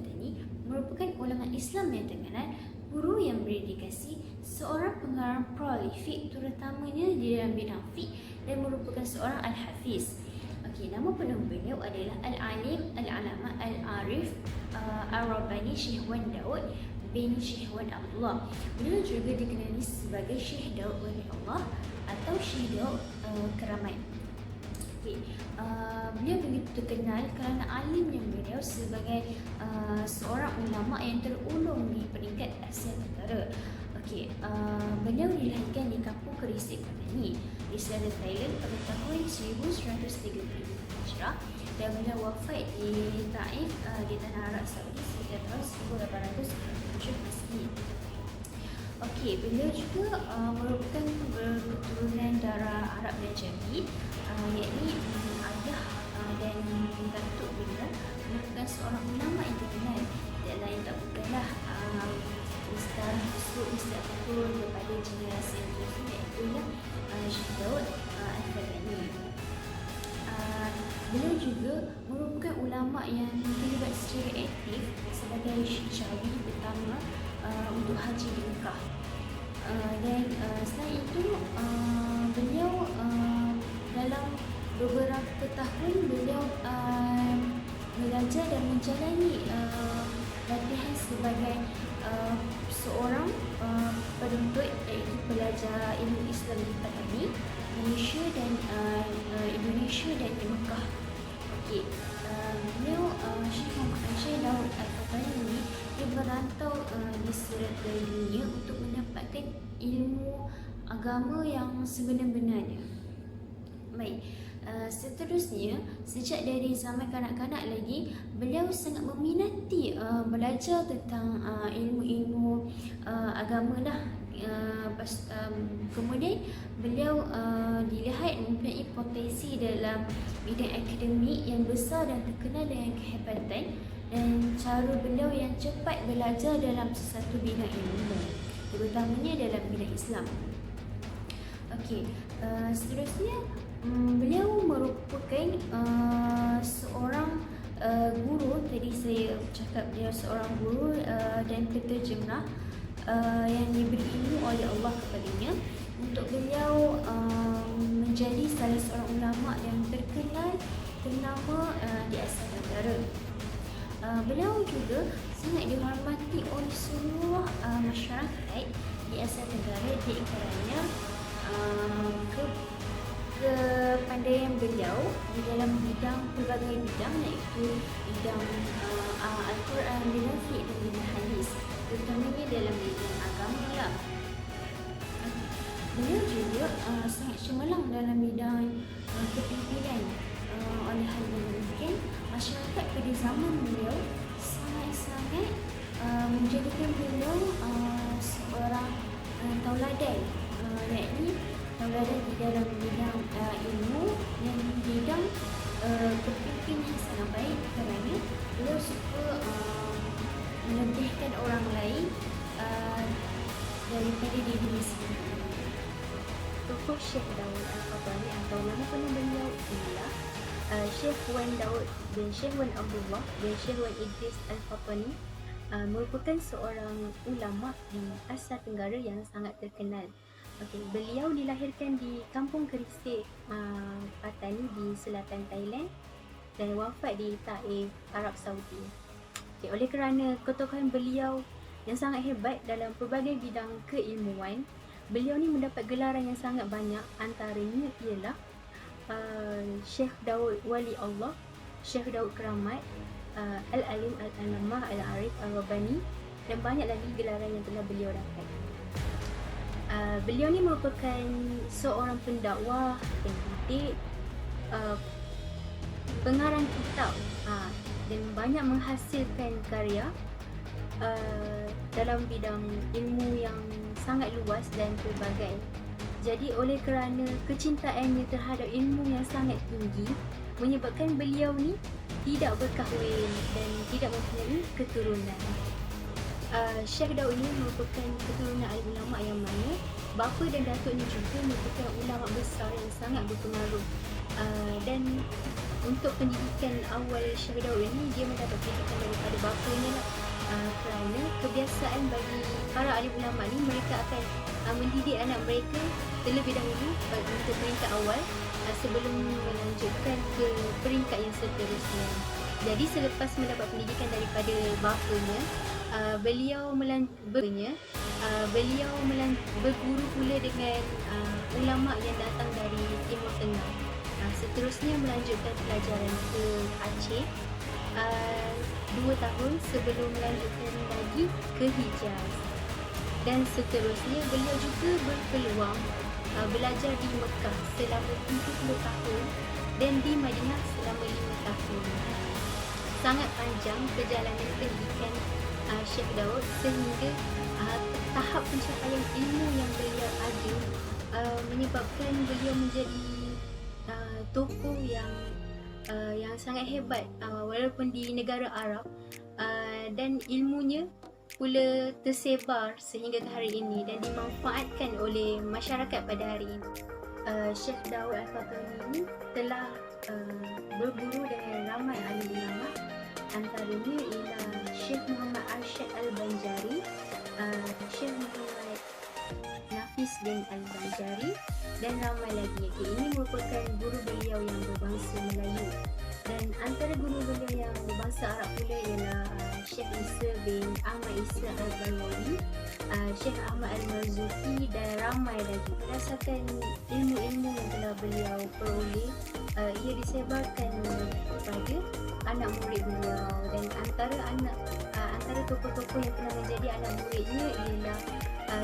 Al-Madani merupakan ulama Islam yang terkenal, guru yang berdedikasi, seorang pengarang prolifik terutamanya di dalam bidang fiqh dan merupakan seorang al-hafiz. Nama penuh beliau adalah Al-Alim Al-Alama Al-Arif Ar-Rabbani Syekh Wan Daud bin Syekh Wan Abdullah. Beliau juga dikenali sebagai Syekh Daud Wali Allah atau Syekh Daud Keramat. Beliau begitu terkenal kerana alimnya beliau sebagai seorang ulama yang terulung di peringkat Asia Tenggara. Beliau dilahirkan di kampung Kerisik Madani di selatan Thailand pada tahun 1130 Hijrah dan beliau wafat di Taif di tanah Arab Saudi sekitar tahun 1807 Masehi. Beliau juga merupakan keturunan darah Arab dan Jawi, yakni ayah dan datuk beliau merupakan seorang ulama yang terkenal, tidak lain tak bukanlah Ustaz Abdul kepada generasi yang terusnya, iaitu Syekh Daud Al-Madani. Beliau juga merupakan ulama yang terlibat secara aktif sebagai syawi pertama untuk haji di Mekah. Dan selain itu, beliau dalam beberapa tahun beliau belajar dan menjalani latihan sebagai seorang penuntut, iaitu pelajar ilmu Islam di Padani, Malaysia dan Indonesia dan di Mekah. Beliau Syekh Daud Al-Madani ini dia berantau di seluruh dunia untuk mendapatkan ilmu agama yang sebenar-benarnya. Seterusnya, sejak dari zaman kanak-kanak lagi, beliau sangat meminati belajar tentang ilmu-ilmu agama lah. Kemudian beliau dilihat mempunyai potensi dalam bidang akademik yang besar dan terkenal dengan kehebatan dan cara beliau yang cepat belajar dalam sesuatu bidang ilmu, terutamanya dalam bidang Islam. Seterusnya, beliau merupakan seorang guru. Tadi saya cakap dia seorang guru dan penterjemah yang diberi ilmu oleh Allah kepadanya untuk beliau menjadi salah seorang ulama yang terkenal ternama di Asia Tenggara. Beliau juga sangat dihormati oleh seluruh masyarakat di Asia Tenggara kerana kepandaian beliau di dalam bidang pelbagai bidang, iaitu bidang Al-Quran, bidang fiqh dan bidang hadis, terutamanya dalam bidang agama lah. Beliau juga sangat cemerlang dalam bidang kepimpinan. Oleh hal yang demikian, masyarakat pada zaman beliau sangat-sangat menjadikan beliau seorang tauladan, yakni tauladan di dalam bidang ilmu dan bidang kepimpinan sangat baik kerana beliau suka melebihkan orang lain daripada diri sendiri. Tokoh Syekh Daud Al-Madani atau nama penuh beliau ialah Syekh Wan Daud bin Syekh Wan Abdullah bin Syekh Wan Idris Al-Madani, merupakan seorang ulama di Asia Tenggara yang sangat terkenal. Beliau dilahirkan di Kampung Kerisik Patani di selatan Thailand dan wafat di Taif, Arab Saudi. Oleh kerana ketokohan beliau yang sangat hebat dalam pelbagai bidang keilmuan, beliau ni mendapat gelaran yang sangat banyak. Antaranya ialah Syekh Daud Wali Allah, Syekh Daud Keramat, Al-Alim Al-Alama Al-Arif Ar-Rabbani dan banyak lagi gelaran yang telah beliau dapat. Beliau ni merupakan seorang pendakwah, pendidik, pengarang kitab dan banyak menghasilkan karya dalam bidang ilmu yang sangat luas dan pelbagai. Jadi oleh kerana kecintaannya terhadap ilmu yang sangat tinggi, menyebabkan beliau ni tidak berkahwin dan tidak mempunyai keturunan. Syekh Daud ini merupakan keturunan alim ulama yang mana bapa dan datuknya juga merupakan ulama besar yang sangat berpengaruh. Dan untuk pendidikan awal Syekh Daud ini, dia mendapat pendidikan daripada bapanya lah. Kerana kebiasaan bagi para alim ulama ni, mereka akan mendidik anak mereka terlebih dahulu untuk peringkat awal sebelum melanjutkan ke peringkat yang seterusnya. Jadi selepas mendapat pendidikan daripada bapanya, beliau berguru pula dengan ulama yang datang dari Timur Tengah. Seterusnya melanjutkan pelajaran ke Aceh 2 tahun sebelum melanjutkan lagi ke Hijaz. Dan seterusnya beliau juga berpeluang belajar di Mekah selama 70 tahun dan di Madinah selama 5 tahun. Sangat panjang perjalanan pendidikan Syekh Daud sehingga tahap pencapaian ilmu yang beliau ada menyebabkan beliau menjadi tokoh yang sangat hebat walaupun di negara Arab, dan ilmunya pula tersebar sehingga ke hari ini dan dimanfaatkan oleh masyarakat pada hari ini. Syekh Daud Al-Fatani ini telah berguru dengan ramai alim ulama, antaranya ialah Syekh Muhammad Arsyad Al-Banjari, Syekh Muhammad Nafis bin Al-Banjari dan ramai lagi. Ini merupakan guru beliau yang berbangsa Melayu, dan antara guru beliau yang berbangsa Arab pula ialah Syekh Isa bin Ahmad Isa Al-Barwawi, Syekh Ahmad Al-Marzuki dan ramai lagi. Berdasarkan ilmu-ilmu yang telah beliau peroleh, ia disebarkan kepada anak murid beliau, dan antara tokoh-tokoh yang telah menjadi anak muridnya ialah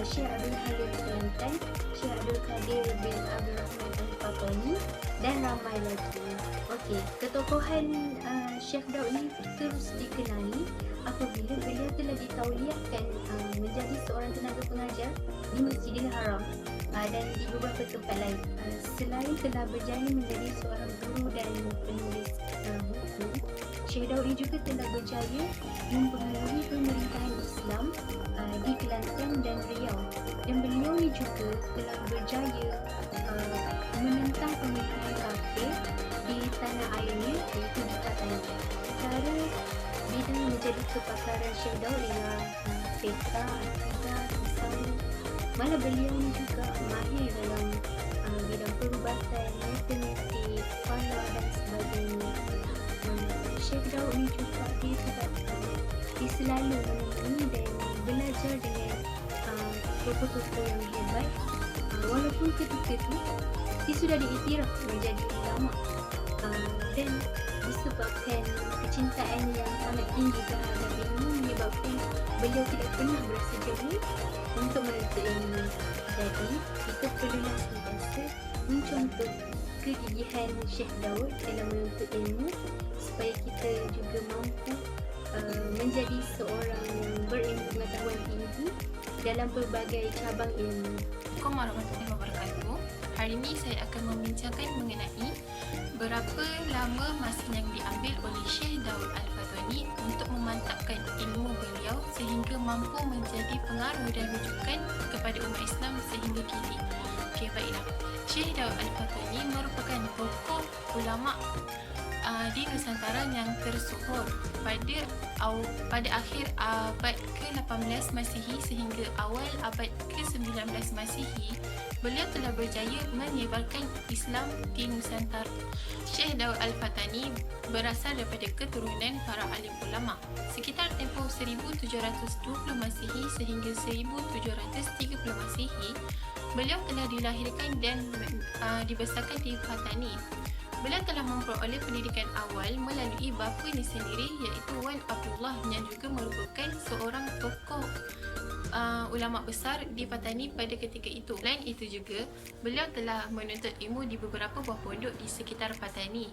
Syekh Abdul Halim Kelantan, Syekh Abdul Qadir bin Abdul Rahman Al-Fatani dan ramai lagi. Okey, ketokohan Syekh Daud ni terus dikenali apabila beliau telah ditauliahkan menjadi seorang tenaga pengajar di Masjidil Haram dan di beberapa tempat lain. Selain telah berjaya menjadi seorang guru dan penulis buku, Syekh Daud ini juga telah berjaya mempengaruhi pemerintahan Islam di Kelantan dan Riau, dan beliau ni juga telah berjaya menentang pemerintahan kafir di tanah airnya, iaitu di Patani. Cara bidang menjadi kepakaran Syekh Daud ialah peta, akidah, tasawuf. Malah beliau ni juga mahir dalam bidang perubatan, matematik, falak dan sebagainya. Syekh Daud ni juga dia selalu menemui dan belajar dengan tokoh-tokoh yang hebat, walaupun ketika itu dia sudah diiktiraf menjadi ulama, dan disebabkan kecintaan yang sangat tinggi terhadap ilmu menyebabkan beliau tidak pernah berasa jenuh untuk menuntut ilmu. Jadi kita perlulah sentiasa mencontoh kegigihan Syekh Daud dalam menuntut ilmu supaya kita juga mampu menjadi seorang yang berilmu pengetahuan tinggi dalam pelbagai cabang ilmu. Assalamualaikum warahmatullahi wabarakatuh. Hari ini saya akan membincangkan mengenai berapa lama masa yang diambil oleh Syekh Daud Al-Fatani untuk memantapkan ilmu beliau sehingga mampu menjadi pengaruh dan rujukan kepada umat Islam sehingga kini. Okey, baiklah. Syekh Daud Al-Fatani merupakan tokoh ulama di Nusantara yang tersohor pada akhir abad ke-18 Masihi sehingga awal abad ke-19 Masihi. Beliau telah berjaya menyebarkan Islam di Nusantara. Syekh Daud Al-Fatani berasal daripada keturunan para alim ulama. Sekitar tempoh 1720 Masihi sehingga 1730 Masihi, beliau telah dilahirkan dan dibesarkan di Fatani. Beliau telah memperoleh pendidikan awal melalui bapanya sendiri, iaitu Wan Abdullah yang juga merupakan seorang tokoh ulama besar di Patani pada ketika itu. Selain itu juga, beliau telah menuntut ilmu di beberapa buah pondok di sekitar Patani.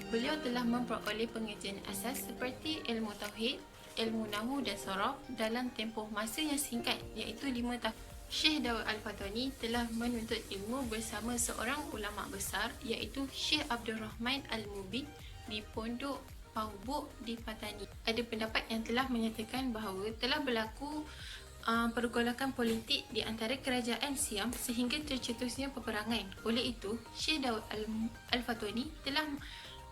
Beliau telah memperoleh pengajian asas seperti ilmu tauhid, ilmu nahwu dan saraf dalam tempoh masa yang singkat, iaitu 5 tahun. Syekh Daud Al-Fatani telah menuntut ilmu bersama seorang ulama besar, iaitu Syekh Abdul Rahman Al-Mubin di Pondok Paubuk di Patani. Ada pendapat yang telah menyatakan bahawa telah berlaku pergolakan politik di antara kerajaan Siam sehingga tercetusnya peperangan. Oleh itu, Syekh Daud Al-Fatani telah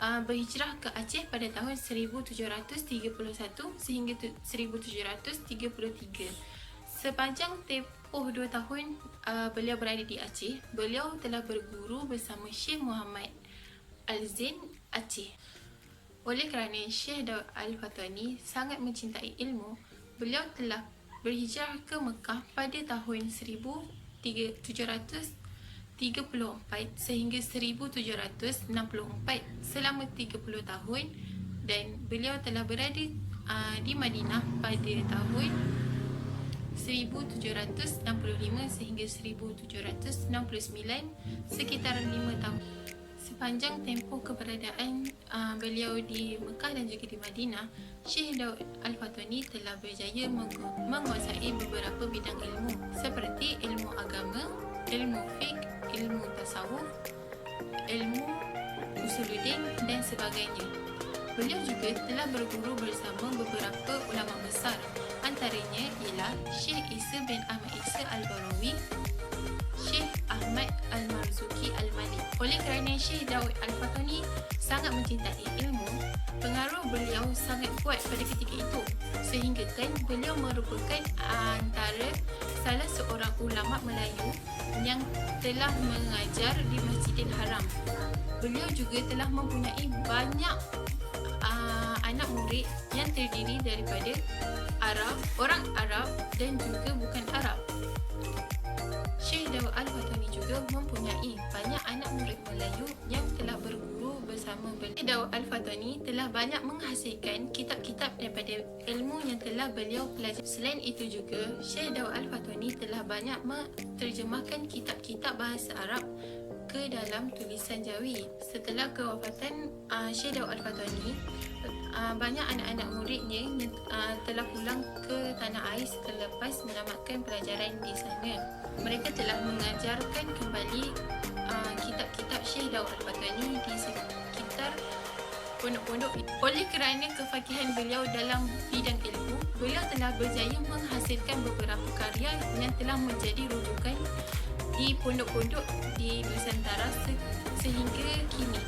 berhijrah ke Aceh pada tahun 1731 sehingga 1733. Sepanjang tempoh 2 tahun beliau berada di Aceh, beliau telah berguru bersama Syekh Muhammad Al-Zain Aceh. Oleh kerana Syekh Daud Al-Fatani sangat mencintai ilmu, beliau telah berhijrah ke Mekah pada tahun 1734 sehingga 1764, selama 30 tahun, dan beliau telah berada di Madinah pada tahun 1765 sehingga 1769, sekitar 5 tahun. Sepanjang tempoh keberadaan beliau di Mekah dan juga di Madinah, Syekh Daud Al-Fatani telah berjaya menguasai beberapa bidang ilmu seperti ilmu agama, ilmu fiqh, ilmu tasawuf, ilmu usuluddin dan sebagainya. Beliau juga telah berguru bersama beberapa ulama besar, antaranya ialah Syekh Isa bin Ahmad Isa Al-Barawi, Syekh Ahmad Al-Marzuki Al-Malik. Oleh kerana Syekh Daud Al-Fatani sangat mencintai ilmu, pengaruh beliau sangat kuat pada ketika itu, sehingga kan beliau merupakan antara salah seorang ulama Melayu yang telah mengajar di Masjidil Haram. Beliau juga telah mempunyai banyak anak murid yang terdiri daripada Arab, orang Arab dan juga bukan Arab. Syekh Daud Al-Fatani juga mempunyai banyak anak murid Melayu yang telah berguru bersama beliau. Syekh Daud Al-Fatani telah banyak menghasilkan kitab-kitab daripada ilmu yang telah beliau pelajari. Selain itu juga, Syekh Daud Al-Fatani telah banyak menterjemahkan kitab-kitab bahasa Arab ke dalam tulisan Jawi. Setelah kewafatan Syekh Daud Al-Fatani, banyak anak-anak muridnya yang telah pulang ke tanah air selepas menamatkan pelajaran di sana. Mereka telah mengajarkan kembali kitab-kitab Syekh Daud Al-Fatani di sekitar pondok-pondok. Oleh kerana kefakihan beliau dalam bidang ilmu, beliau telah berjaya menghasilkan beberapa karya yang telah menjadi rujukan di pondok-pondok di Nusantara sehingga kini.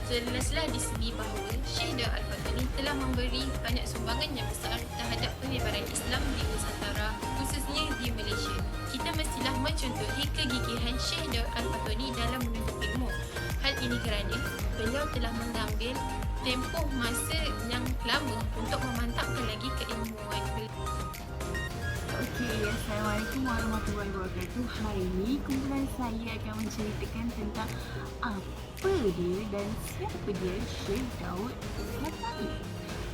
Jelaslah di sini bahawa Syekh Daud Al-Fatani telah memberi banyak sumbangan yang besar terhadap penyebaran Islam di Nusantara, khususnya di Malaysia. Kita mestilah mencontohi kegigihan Syekh Daud Al-Fatani dalam menuntut ilmu. Hal ini kerana beliau telah mengambil tempoh masa yang lama untuk memantapkan lagi keilmuan beliau. Okey, Assalamualaikum warahmatullahi wabarakatuh. Hari ini kumpulan saya akan menceritakan tentang apa dia dan siapa dia Syekh Daud Al-Fatani.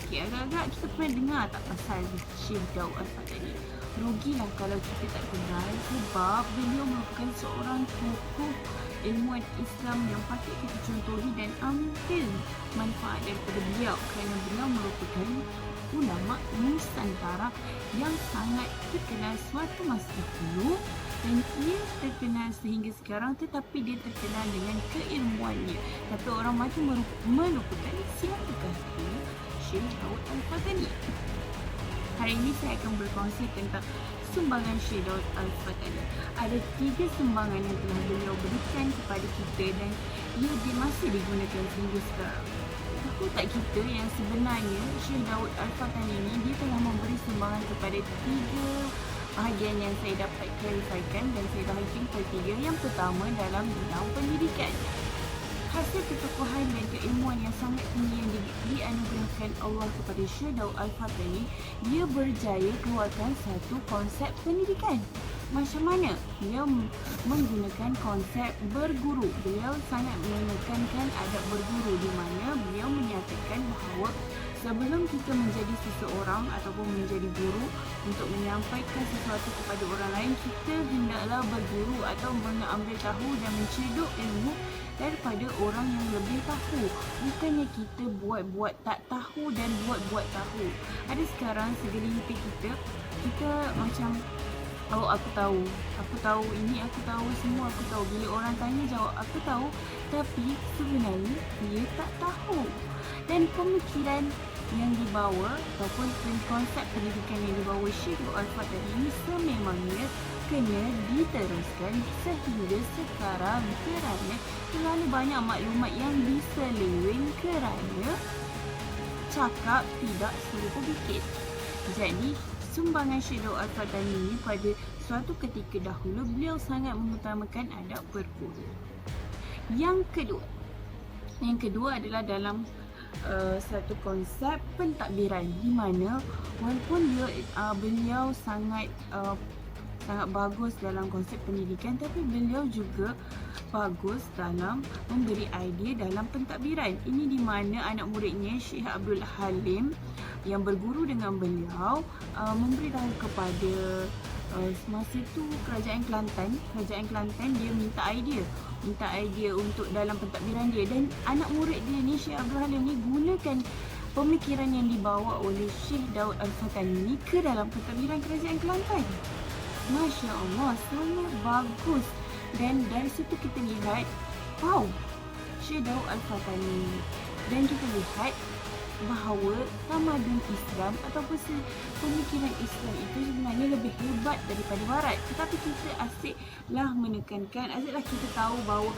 Okey, agak-agak kita pernah dengar tak pasal Syekh Daud Al-Fatani? Rugilah kalau kita tak kenal, sebab beliau merupakan seorang tokoh ilmuwan Islam yang patut kita contohi dan ambil manfaat daripada beliau, kerana beliau merupakan ulama Nusantara yang sangat terkenal suatu masa dahulu, dan ia terkenal sehingga sekarang, tetapi dia terkenal dengan keilmuannya. Tapi orang macam melupakan siapakah dia Syekh Daud Al-Fatani. Hari ini saya akan berkongsi tentang sumbangan Syekh Daud Al-Fatani. Ada 3 sumbangan yang telah beliau berikan kepada kita dan ia masih digunakan sehingga sekarang. Tahu tak kita yang sebenarnya Syekh Daud Al-Fatani ini dia telah memberi sumbangan kepada 3 bahagian yang saya dapat klarifikasikan, dan saya bahagikan kepada 3. Yang pertama, dalam bidang pendidikan. Hasil ketokohan dan keilmuan yang sangat tinggi yang dianugerahkan Allah kepada Syekh Daud Al-Fatani, dia berjaya keluarkan satu konsep pendidikan. Macam mana? Beliau menggunakan konsep berguru. Beliau sangat menekankan adab berguru, di mana beliau menyatakan bahawa sebelum kita menjadi seseorang ataupun menjadi guru untuk menyampaikan sesuatu kepada orang lain, kita hendaklah berguru atau mengambil tahu dan mencedok ilmu daripada orang yang lebih tahu. Bukannya kita buat-buat tak tahu dan buat-buat tahu. Ada sekarang segelintir kita macam, oh aku tahu ini, aku tahu semua, aku tahu. Bila orang tanya jawab aku tahu, tapi sebenarnya dia tak tahu. Dan pemikiran yang dibawa ataupun konsep pendidikan yang dibawa Syekh Daud Al-Fatani ini sememangnya kena diteruskan sehingga sekarang kerana terlalu banyak maklumat yang diseleweng kerana cakap tidak suruh berfikir. Jadi sumbangan Syekh Daud Al-Fatani ini pada suatu ketika dahulu beliau sangat mengutamakan adab berguru. Yang kedua adalah dalam satu konsep pentadbiran di mana walaupun beliau sangat bagus dalam konsep pendidikan, tapi beliau juga bagus dalam memberi idea dalam pentadbiran. Ini di mana anak muridnya Syekh Abdul Halim yang berguru dengan beliau memberitahu kepada semasa itu kerajaan Kelantan dia minta idea untuk dalam pentadbiran dia, dan anak murid dia ni Syekh Abdul Halim ni gunakan pemikiran yang dibawa oleh Syekh Daud Al-Fatani ni ke dalam pentadbiran kerajaan Kelantan. Masya Allah, sangat bagus. Dan dari situ kita lihat, wow, Syekh Daud Al-Fatani. Dan kita lihat bahawa tamadun Islam ataupun pemikiran Islam itu sebenarnya lebih hebat daripada Barat. Tetapi kita asyiklah menekankan, asyiklah kita tahu bahawa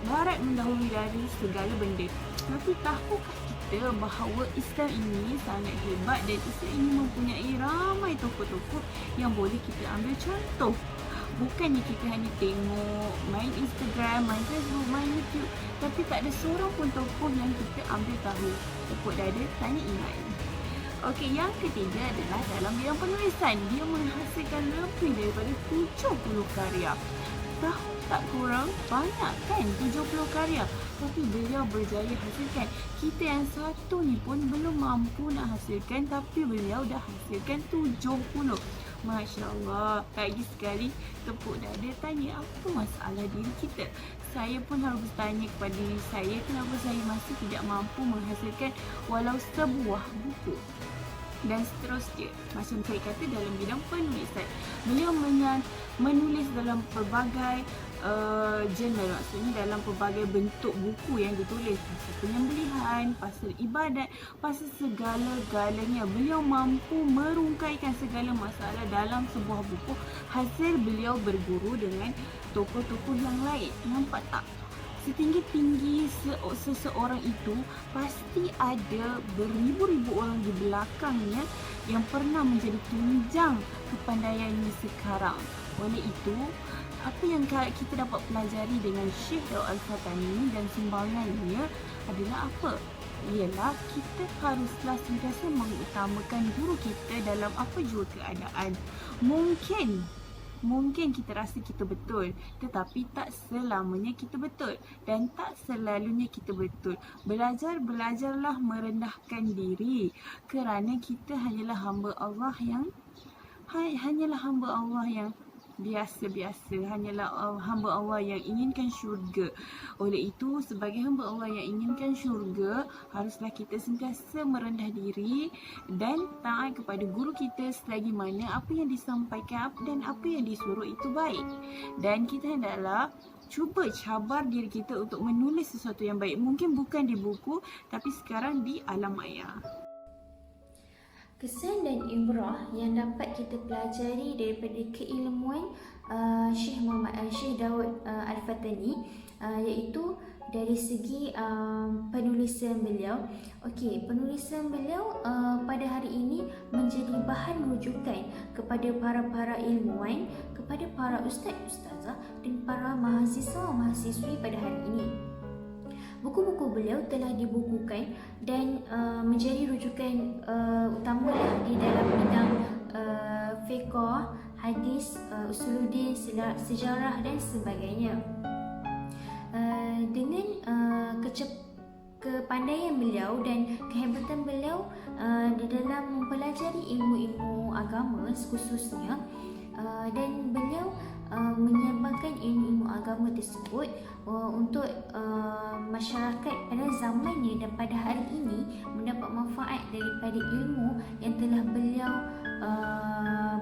Barat mendahului dari segala benda. Tapi tahukah kita bahawa Islam ini sangat hebat dan Islam ini mempunyai ramai tokoh-tokoh yang boleh kita ambil contoh. Bukannya kita hanya tengok main Instagram, main Facebook, main YouTube, tapi tak ada seorang pun tokoh yang kita ambil tahu. Tepuk dada, tanya iman. Okey, yang ketiga adalah dalam bidang penulisan. Dia menghasilkan lebih daripada 70 karya. Tahu tak korang? Banyak kan 70 karya. Tapi beliau berjaya hasilkan. Kita yang satu ni pun belum mampu nak hasilkan, tapi beliau dah hasilkan 70. Masya Allah, lagi sekali tepuk dada, tanya apa masalah diri kita. Saya pun harus bertanya kepada diri saya, kenapa saya masih tidak mampu menghasilkan walau sebuah buku. Dan seterusnya, macam saya kata dalam bidang penulisan, beliau menulis dalam pelbagai jurnal, maksudnya dalam pelbagai bentuk buku yang ditulis, pasal penyembelihan, pasal ibadat, pasal segala-galanya. Beliau mampu merungkaikan segala masalah dalam sebuah buku. Hasil beliau berguru dengan tokoh-tokoh yang lain. Nampak tak? Setinggi-tinggi seseorang itu pasti ada beribu-ribu orang di belakangnya yang pernah menjadi tunjang kepandaiannya sekarang. Oleh itu, apa yang kita dapat pelajari dengan Syekh Daud Al-Fatani dan sumbangannya adalah apa? Ialah kita haruslah sentiasa mengutamakan guru kita dalam apa jua keadaan. Mungkin kita rasa kita betul, tetapi tak selamanya kita betul dan tak selalunya kita betul. Belajarlah merendahkan diri kerana kita hanyalah hamba Allah yang biasa-biasa, hanyalah hamba Allah yang inginkan syurga. Oleh itu, sebagai hamba Allah yang inginkan syurga, haruslah kita sentiasa merendah diri dan taat kepada guru kita selagi mana apa yang disampaikan dan apa yang disuruh itu baik. Dan kita hendaklah cuba cabar diri kita untuk menulis sesuatu yang baik. Mungkin bukan di buku, tapi sekarang di alam maya. Kesan dan ibrah yang dapat kita pelajari daripada keilmuan Syekh Daud Al-Fatani iaitu dari segi penulisan beliau. Okey, penulisan beliau pada hari ini menjadi bahan rujukan kepada para ilmuwan, kepada para ustaz-ustazah dan para mahasiswa-mahasiswi pada hari ini. Buku-buku beliau telah dibukukan dan menjadi rujukan utamalah di dalam bidang fiqh, hadis, usuluddin, sejarah dan sebagainya. Dengan kepandaian beliau dan kehebatan beliau di dalam mempelajari ilmu-ilmu agama khususnya, dan beliau menyebarkan ilmu-ilmu agama tersebut untuk masyarakat pada zamannya dan pada hari ini mendapat manfaat daripada ilmu yang telah beliau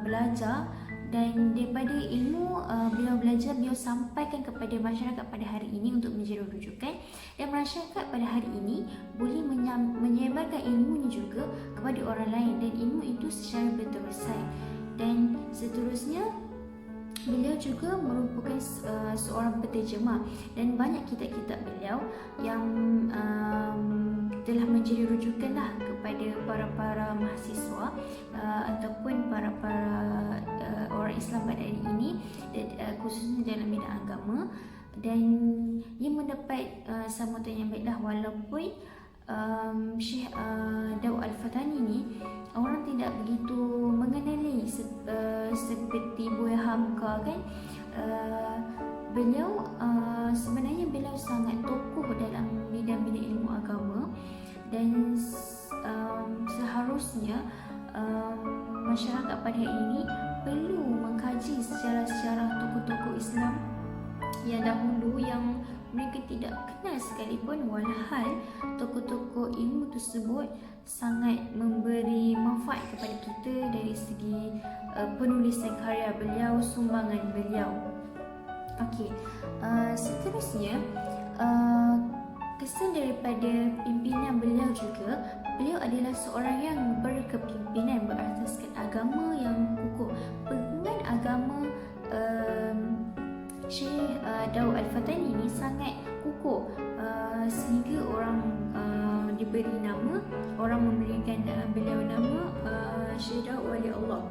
belajar dan daripada ilmu beliau belajar, beliau sampaikan kepada masyarakat pada hari ini untuk menjadi rujukan, dan masyarakat pada hari ini boleh menyebarkan ilmunya juga kepada orang lain, dan ilmu itu secara berterusan. Dan seterusnya, beliau juga merupakan seorang penterjemah, dan banyak kitab-kitab beliau yang telah menjadi rujukan kepada para mahasiswa ataupun para orang Islam pada hari ini, khususnya dalam bidang agama. Dan ia mendapat sambutan yang baiklah, walaupun Syekh Daud Al-Fatani ni orang tidak begitu mengenali seperti Buya Hamka kan. Beliau sebenarnya beliau sangat tokoh dalam bidang-bidang ilmu agama, dan seharusnya masyarakat pada hari ini perlu mengkaji sejarah-sejarah tokoh-tokoh Islam yang dahulu yang mereka tidak kenal sekalipun, walhal tokoh-tokoh ilmu tersebut sangat memberi manfaat kepada kita dari segi penulisan karya beliau, sumbangan beliau. Okey, seterusnya kesan daripada pimpinan beliau juga, beliau adalah seorang yang berkepimpinan berasaskan agama yang kukuh. Pegangan agama Syekh Daud Al-Fatani ini sangat kukuh, sehingga orang diberi nama, orang memberikan beliau nama Syekh Daud Wali Allah.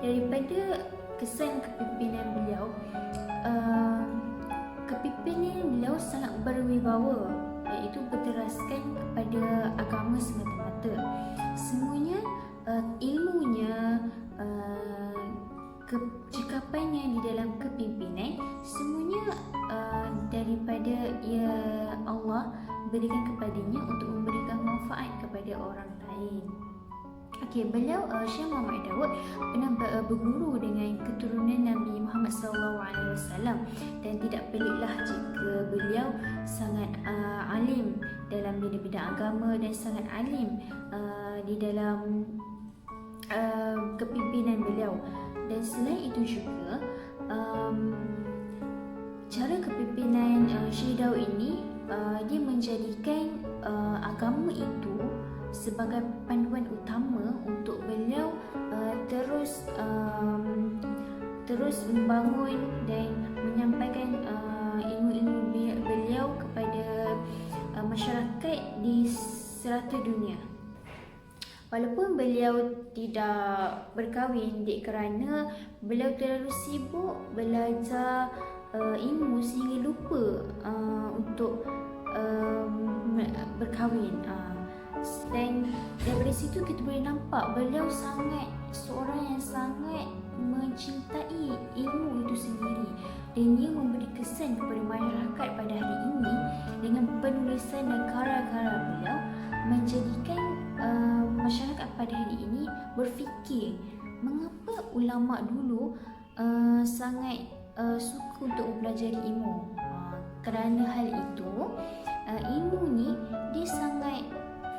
Daripada kesan kepimpinan beliau, kepimpinan beliau sangat berwibawa, iaitu berteraskan kepada agama semata-mata. Semuanya ilmunya, kecekapannya di dalam kepimpinan, semuanya daripada Allah berikan kepadanya untuk memberikan manfaat kepada orang lain. Okey, beliau Syekh Muhammad Daud pernah berguru dengan keturunan Nabi Muhammad SAW, dan tidak peliklah jika beliau sangat alim dalam bidang agama dan sangat alim di dalam kepimpinan beliau. Dan selain itu juga cara kepimpinan Syekh Daud ini, dia menjadikan agama itu sebagai panduan utama untuk beliau terus membangun dan menyampaikan ilmu-ilmu beliau kepada masyarakat di serata dunia. Walaupun beliau tidak berkahwin kerana beliau terlalu sibuk belajar ilmu sehingga lupa untuk berkahwin. Dan daripada situ kita boleh nampak beliau seorang yang sangat mencintai ilmu itu sendiri, dan ia memberi kesan kepada masyarakat pada hari ini dengan penulisan dan karya-karya beliau, menjadikan masyarakat pada hari ini berfikir mengapa ulama dulu sangat suka untuk mempelajari ilmu. Kerana hal itu, ilmu ni dia sangat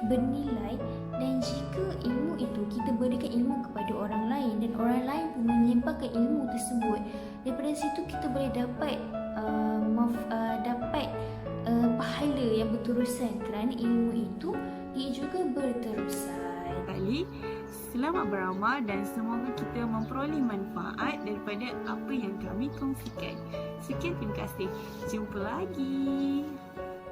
bernilai, dan jika ilmu itu kita berikan ilmu kepada orang lain dan orang lain pun menyebarkan ilmu tersebut, daripada situ kita boleh dapat pahala yang berterusan, kerana ilmu itu dia juga berterusan. Kali, selamat beramal dan semoga kita memperoleh manfaat daripada apa yang kami kongsikan. Sekian, terima kasih. Jumpa lagi.